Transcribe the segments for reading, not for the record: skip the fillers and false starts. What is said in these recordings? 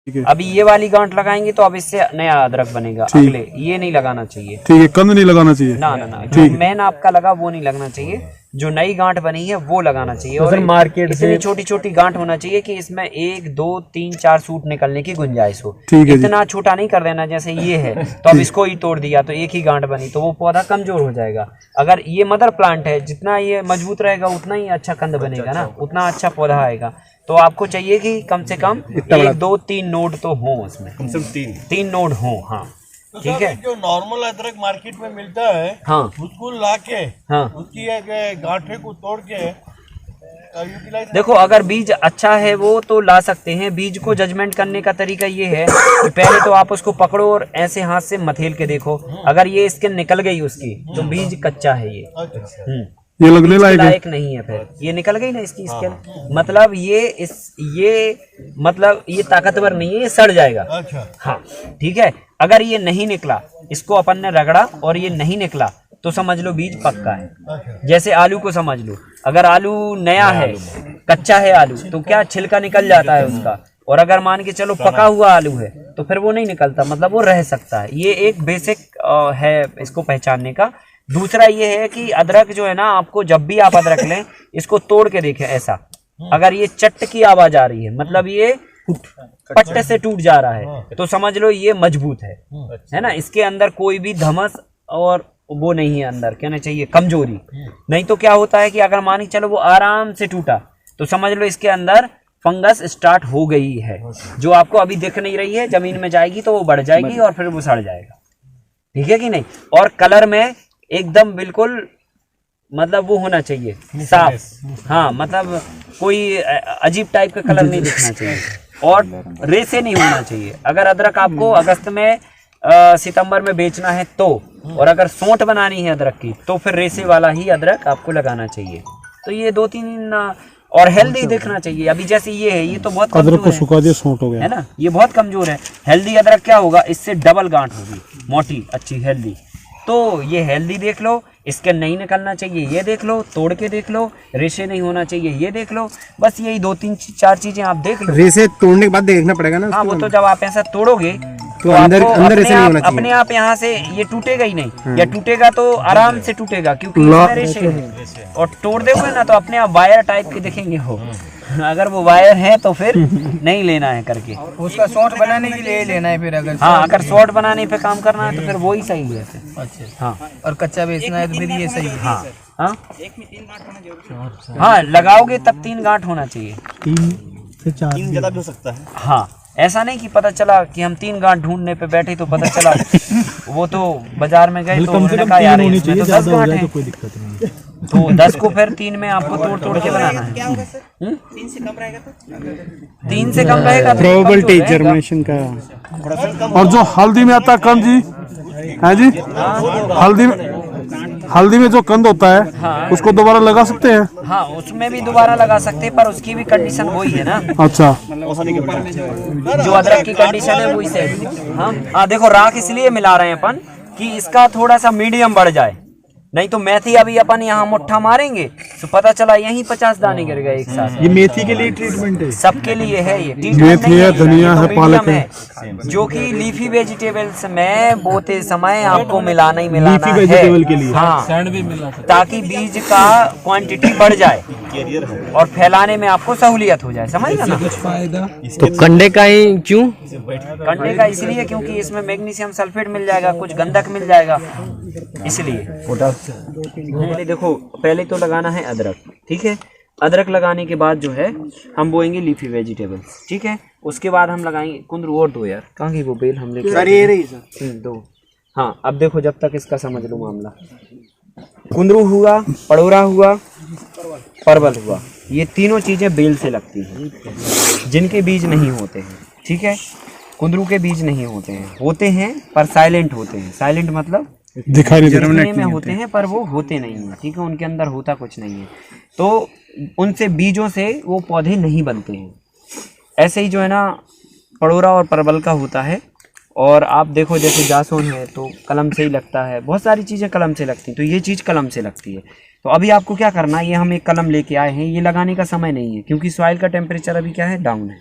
अभी ये वाली गांठ लगाएंगे तो अब इससे नया अदरक बनेगा, अगले ये नहीं लगाना चाहिए। ठीक है, कंद नहीं लगाना चाहिए। ना ना ना, जो मेन आपका लगा वो नहीं लगना चाहिए, जो नई गांठ बनी है वो लगाना चाहिए। और मार्केट इतनी छोटी छोटी गांठ होना चाहिए कि इसमें 1 2 3 4 सूट निकलने की गुंजाइश हो। इतना छोटा नहीं कर देना जैसे ये है तो अब इसको ही तोड़ दिया तो एक ही गांठ बनी तो वो पौधा कमजोर हो जाएगा। अगर ये मदर प्लांट है, जितना ये मजबूत रहेगा उतना ही अच्छा कंद बनेगा ना, उतना अच्छा पौधा आएगा। तो आपको चाहिए कि कम से कम 1 2 3 नोड तो हो उसमें, कम से कम 3 नोड हो। हाँ तो ठीक है। जो नॉर्मल अदरक मार्केट में मिलता है, हाँ उसको लाके, हाँ उसकी गांठे को तोड़ के यूटिलाइज। देखो अगर बीज अच्छा है वो तो ला सकते हैं। बीज को जजमेंट करने का तरीका ये है कि पहले तो आप उसको पकड़ो और ऐसे हाथ से मथेल के देखो, अगर ये स्किन निकल गई उसकी तो बीज कच्चा है ये। ये लगने लायक नहीं है। फिर ये निकल गई ना इसकी स्किन, मतलब ये मतलब ये ताकतवर नहीं है, ये सड़ जाएगा। अच्छा हाँ ठीक है। अगर ये नहीं निकला, इसको अपन ने रगड़ा और ये नहीं निकला तो समझ लो बीज पक्का है। जैसे आलू को समझ लो, अगर आलू नया है, कच्चा है आलू तो क्या छिलका निकल जाता है उसका, और अगर मान के चलो पका हुआ आलू है तो फिर वो नहीं निकलता, मतलब वो रह सकता है। ये एक बेसिक है इसको पहचानने का। दूसरा ये है कि अदरक जो है ना, आपको जब भी आप अदरक लें इसको तोड़ के देखें ऐसा, अगर ये चट की आवाज आ रही है मतलब ये पट्टे से टूट जा रहा है तो समझ लो ये मजबूत है ना। इसके अंदर कोई भी धमस और वो नहीं है, अंदर कहना चाहिए कमजोरी। नहीं तो क्या होता है कि अगर मान के चलो वो आराम से टूटा तो समझ लो इसके अंदर फंगस स्टार्ट हो गई है, जो आपको अभी दिख नहीं रही है, जमीन में जाएगी तो वो बढ़ जाएगी और फिर वो सड़ जाएगा। ठीक है कि नहीं। और कलर में एकदम बिल्कुल मतलब वो होना चाहिए साफ। हाँ मतलब कोई अजीब टाइप का कलर नहीं दिखना चाहिए और रेसे नहीं होना चाहिए। अगर अदरक आपको अगस्त में सितंबर में बेचना है तो, और अगर सोंठ बनानी है अदरक की तो फिर रेसे वाला ही अदरक आपको लगाना चाहिए। तो ये 2-3 और हेल्दी दिखना चाहिए। अभी जैसे ये है, ये तो बहुत अदरक को सुखा दिया सोंठ हो गया है ना, ये बहुत कमजोर है। हेल्दी अदरक क्या होगा, इससे डबल गांठ होगी, मोटी अच्छी हेल्दी। तो ये हेल्दी देख लो, इसके नहीं निकलना चाहिए ये देख लो, तोड़ के देख लो, रेशे नहीं होना चाहिए ये देख लो। बस यही 2-3-4 चीजें आप देख लो। रेशे तोड़ने के बाद देखना पड़ेगा ना। हाँ वो तो जब आप ऐसा तोड़ोगे तो अंदर रेशे नहीं होना चाहिए। अपने आप यहाँ से ये टूटेगा ही नहीं, या टूटेगा तो आराम से टूटेगा क्योंकि इसमें रेशे हैं। और तोड़ दोगे ना तो अपने आप वायर टाइप के दिखेंगे हो। अगर वो वायर है तो फिर नहीं लेना है करके, उसका शॉर्ट बनाने के लिए लेना है फिर। अगर हाँ अगर शॉर्ट बनाने पे काम करना है तो फिर वो ही सही है फिर। अच्छा हाँ और कच्चा बेचना है तो फिर ये सही है। हाँ हाँ हाँ लगाओगे तब 3 गांठ होना चाहिए। 3 से 4 तीन ज्यादा भी हो सकता है। हाँ ऐसा नहीं कि पता चला कि हम 3 गांठ ढूंढने पे बैठे तो पता चला वो तो बाजार में गए तो उन्होंने कहा यार इसमें तो 10 गांठ है, कोई दिक्कत नहीं। तो 10 को फिर 3 में आपको तोड़ तोड़ के बनाना है। 3 से कम रहेगा तो 3 से कम रहेगा तो प्रोबेबिलिटी जर्मिनेशन का। और जो हल्दी में आता है कंद जी, है जी, हल्दी में जो कंद होता है उसको दोबारा लगा सकते हैं। हाँ उसमें भी दोबारा लगा सकते हैं, पर उसकी भी कंडीशन वही है ना। अच्छा जो अदरक की कंडीशन है वही से। हाँ देखो राख इसलिए मिला रहे हैं अपन कि इसका थोड़ा सा मीडियम बढ़ जाए, नहीं तो मेथी अभी अपन यहाँ मुट्ठा मारेंगे तो पता चला यहीं 50 दाने गिर गए एक साथ। ये मेथी के लिए ट्रीटमेंट है, सबके लिए है ये मेथी है, धनिया है, पालक है, जो कि लीफी वेजिटेबल्स में बोते समय आपको मिलाना ही मिलाना लीफी है। वेजिटेबल के लिए हाँ ताकि बीज का क्वांटिटी बढ़ जाए और फैलाने में आपको सहूलियत हो जाए, समझ ना। तो कंडे का ही क्यों? कंडे का इसलिए क्योंकि इसमें मैग्नीशियम सल्फेट मिल जाएगा, कुछ गंधक मिल जाएगा इसलिए। पहले देखो, पहले तो लगाना है अदरक, ठीक है। अदरक लगाने के बाद जो है हम बोएंगे लीफी वेजिटेबल्स, ठीक है। उसके बाद हम लगाएंगे कुंदरू और 2 यार, कहाँ की वो बेल हम लेके 2। हाँ अब देखो जब तक इसका समझ लो मामला, कुंदरू हुआ, पड़ोरा हुआ, परवल हुआ, ये तीनों चीजें बेल से लगती हैं जिनके बीज नहीं होते हैं, ठीक है। कुंदरू के बीज नहीं होते हैं पर साइलेंट होते हैं। साइलेंट मतलब दिखाई नहीं दिखने में होते हैं पर वो होते नहीं हैं, ठीक है। उनके अंदर होता कुछ नहीं है, तो उनसे बीजों से वो पौधे नहीं बनते हैं। ऐसे ही जो है ना पड़ोरा और परवल का होता है। और आप देखो जैसे जासोन है तो कलम से ही लगता है, बहुत सारी चीज़ें कलम से लगती हैं, तो ये चीज़ कलम से लगती है। तो अभी आपको क्या करना है, ये हम एक कलम लेके आए हैं, ये लगाने का समय नहीं है क्योंकि सॉइल का टेम्परेचर अभी क्या है, डाउन है।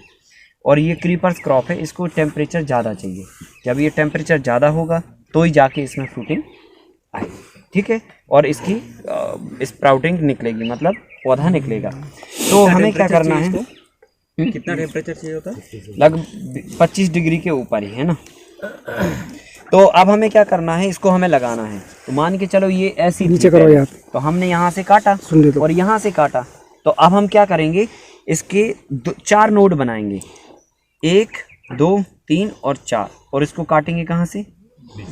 और ये क्रीपर्स क्रॉप है, इसको टेम्परेचर ज़्यादा चाहिए। जब ये टेम्परेचर ज़्यादा होगा तो ही जाके इसमें फ्रूटिंग आएगी, ठीक है, और इसकी स्प्राउटिंग निकलेगी, मतलब पौधा निकलेगा। तो हमें क्या करना है, कितना टेम्परेचर चाहिए होता है? लगभग 25 डिग्री के ऊपर ही है ना। तो अब हमें क्या करना है, इसको हमें लगाना है। तो मान के चलो ये ऐसी नीचे करो यार, तो हमने यहाँ से काटा और यहाँ से काटा। तो अब हम क्या करेंगे, इसके 4 नोड बनाएंगे, 1 2 3 और 4, और इसको काटेंगे कहाँ से,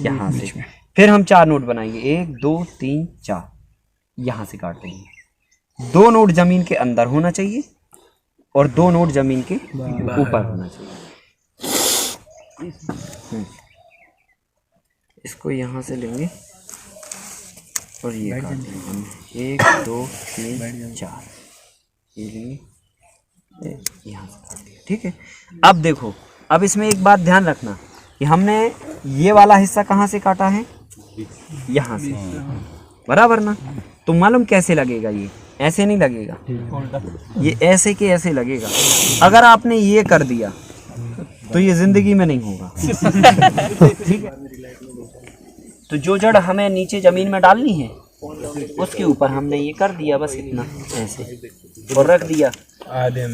यहाँ से। फिर हम 4 नोड बनाएंगे, 1 2 3 4, यहाँ से काट देंगे। 2 नोड जमीन के अंदर होना चाहिए और 2 नोड जमीन के ऊपर होना चाहिए। इसको यहाँ से लेंगे और ये काट देंगे हम, 1 2 3 4, ये लेंगे, यहाँ से काट दिया, ठीक है। अब देखो, अब इसमें एक बात ध्यान रखना कि हमने ये वाला हिस्सा कहाँ से काटा है, यहाँ से, बराबर ना। तो मालूम कैसे लगेगा, ये ऐसे नहीं लगेगा, ये ऐसे के ऐसे लगेगा। अगर आपने ये कर दिया तो ये जिंदगी में नहीं होगा, ठीक है। तो जो जड़ हमें नीचे जमीन में डालनी है उसके ऊपर हमने ये कर दिया, बस इतना ऐसे, और रख दिया।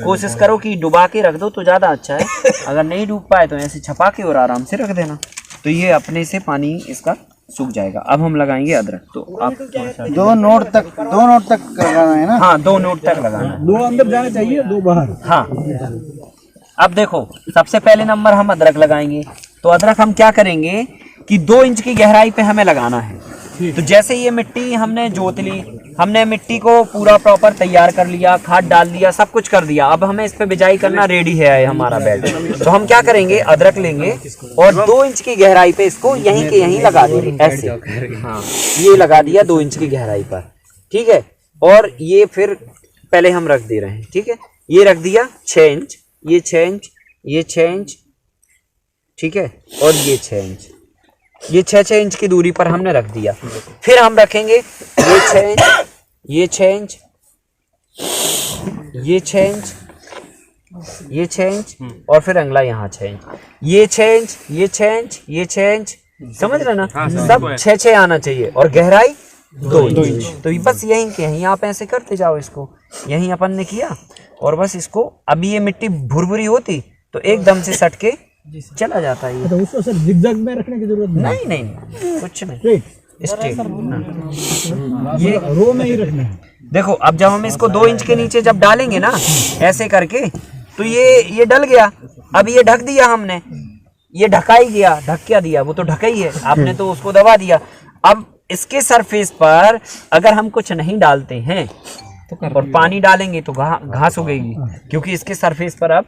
कोशिश करो कि डुबा के रख दो तो ज़्यादा अच्छा है, अगर नहीं डूब पाए तो ऐसे छपा के और आराम से रख देना, तो ये अपने से पानी इसका सूख जाएगा। अब हम लगाएंगे अदरक। तो आप 2 नोट तक लगाना है ना? हाँ, 2 नोट तक लगाना है, 2 अंदर जाने चाहिए, 2 बाहर। हाँ। अब देखो, सबसे पहले नंबर हम अदरक लगाएंगे। तो अदरक हम क्या करेंगे कि 2 इंच की गहराई पे हमें लगाना है। तो जैसे ये मिट्टी हमने जोत ली, हमने मिट्टी को पूरा प्रॉपर तैयार कर लिया, खाद डाल दिया, सब कुछ कर दिया। अब हमें इस पे बिजाई करना रेडी है हमारा बेड। तो हम क्या करेंगे, अदरक लेंगे और 2 इंच की गहराई पे इसको यहीं के यहीं लगा देंगे, ऐसे। हाँ, ये लगा दिया 2 इंच की गहराई पर, ठीक है। और ये फिर पहले हम रख दे रहे हैं, ठीक है। ये रख दिया 6 इंच, ये 6 इंच, ये 6 इंच, ठीक है, और ये 6 इंच, ये 6 इंच की दूरी पर हमने रख दिया। फिर हम रखेंगे ये 6 इंच, ये 6 इंच, ये 6 इंच, ये 6 इंच, और फिर अगला यहाँ 6 इंच, ये 6 इंच, ये 6 इंच, ये 6 इंच, समझ रहे ना। सब 6 आना चाहिए, और गहराई 2 इंच। तो बस यहीं के यहीं आप ऐसे करते जाओ इसको। यहीं अपन ने किया, और बस इसको, अभी ये मिट्टी भुरभुरी होती तो एकदम से सट के चला जाता है। तो उसको सर जिगजैग में रखने की जरूरत नहीं, नहीं, कुछ नहीं, स्ट्रेट। ये रो में ही रखना है। देखो, अब जब हम इसको 2 इंच के नीचे जब डालेंगे ना ऐसे करके, तो ये डल गया। अब ये ढक दिया हमने, ये ढका ही गया। ढक क्या दिया, वो तो ढका ही है, आपने तो उसको दबा दिया। अब इसके सरफेस पर अगर हम कुछ नहीं डालते हैं और पानी डालेंगे तो घास उगेगी, क्योंकि इसके सरफेस पर अब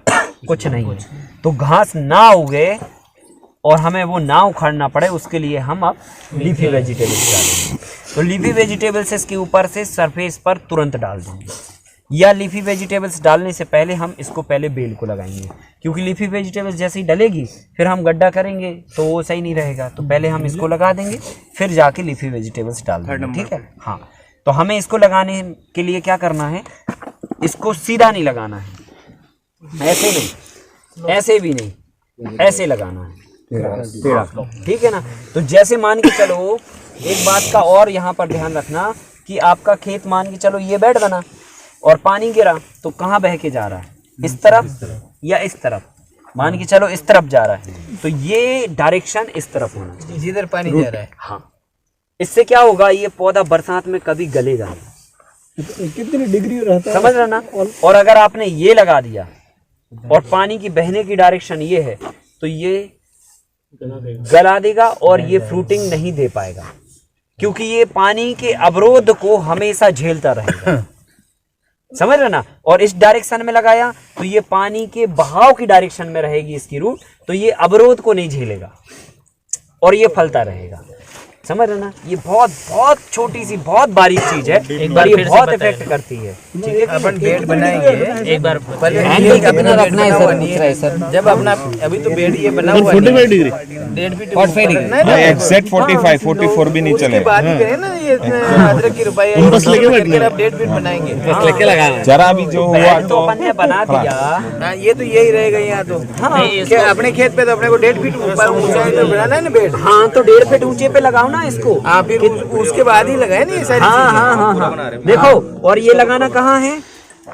कुछ नहीं है। तो घास ना उगे और हमें वो ना उखाड़ना पड़े, उसके लिए हम अब लीफी वेजिटेबल्स डालेंगे। तो लीफी वेजिटेबल्स इसके ऊपर से सरफेस पर तुरंत डाल देंगे, या लीफी वेजिटेबल्स डालने से पहले हम इसको पहले बेल को लगाएंगे, क्योंकि लीफी वेजिटेबल्स जैसे ही डलेगी फिर हम गड्ढा करेंगे तो वो सही नहीं रहेगा। तो पहले हम इसको लगा देंगे, फिर जाके लीफी वेजिटेबल्स डाल देंगे, ठीक है। हाँ, तो हमें इसको लगाने के लिए क्या करना है, इसको सीधा नहीं लगाना है, ऐसे नहीं, ऐसे भी नहीं, ऐसे लगाना है, ठीक है ना। तो जैसे मान के चलो, एक बात का और यहाँ पर ध्यान रखना कि आपका खेत मान के चलो ये बेड बना और पानी गिरा, तो कहाँ बह के जा रहा है, इस तरफ या इस तरफ। मान के चलो इस तरफ जा रहा है, तो ये डायरेक्शन इस तरफ होना चाहिए, जिधर पानी जा रहा है। हाँ, इससे क्या होगा, ये पौधा बरसात में कभी गलेगा नहीं। कितनी डिग्री रहता है, समझ रहे ना। और अगर आपने ये लगा दिया और पानी की बहने की डायरेक्शन ये है, तो ये गला देगा और ये फ्रूटिंग नहीं दे पाएगा, क्योंकि ये पानी के अवरोध को हमेशा झेलता रहेगा, समझ रहे ना। और इस डायरेक्शन में लगाया तो ये पानी के बहाव की डायरेक्शन में रहेगी इसकी रूट, तो ये अवरोध को नहीं झेलेगा और ये फलता रहेगा। समझ रहे ना, ये बहुत बहुत छोटी सी बहुत बारीक चीज है, एक बार पर ये फिर से बहुत बताइए। इफेक्ट करती है। अपन बेड बनाएंगे एक बार कितना रखना है सर? जब अपना अभी तो बेड ये बना हुआ है 45 डिग्री 1.5 फीट 45 डिग्री एग्जैक्ट 45 44 भी नहीं उसके चलेगा। बाद ही करें ना ये अदरक की रुपये बस लेके बैठना है। 1.5 फीट बनाएंगे लेके लगाना जरा भी जो हुआ तो अपन ने बना दिया। हाँ, ये तो यही रहेगा यहाँ तो अपने खेत पे तो अपने को 1.5 फीट ऊपर ऊंचाई पे बनाना है ना बेड। हाँ तो 1.5 फीट ऊंचे पे लगाओ ना इसको। हाँ फिर उसके बाद ही लगाए ना ये सारी हाँ चीजें। हाँ हाँ हाँ देखो, और ये लगाना कहाँ है,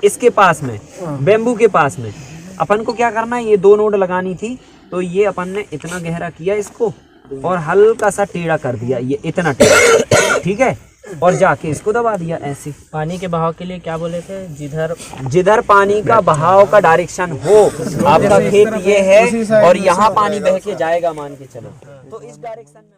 इसके पास में, बेम्बू के पास में। अपन को क्या करना है, ये 2 नोड लगानी थी, तो ये अपन ने इतना गहरा किया इसको और हल्का सा टेढ़ा कर दिया, ये इतना टेढ़ा, ठीक है, और जाके इसको दबा दिया ऐसे। पानी के बहाव के लिए क्या बोले थे? जिधर पानी का बहाव का डायरेक्शन हो, आपका खेत ये है और यहाँ पानी बह के जाएगा, मान के चलो, तो इस डायरेक्शन में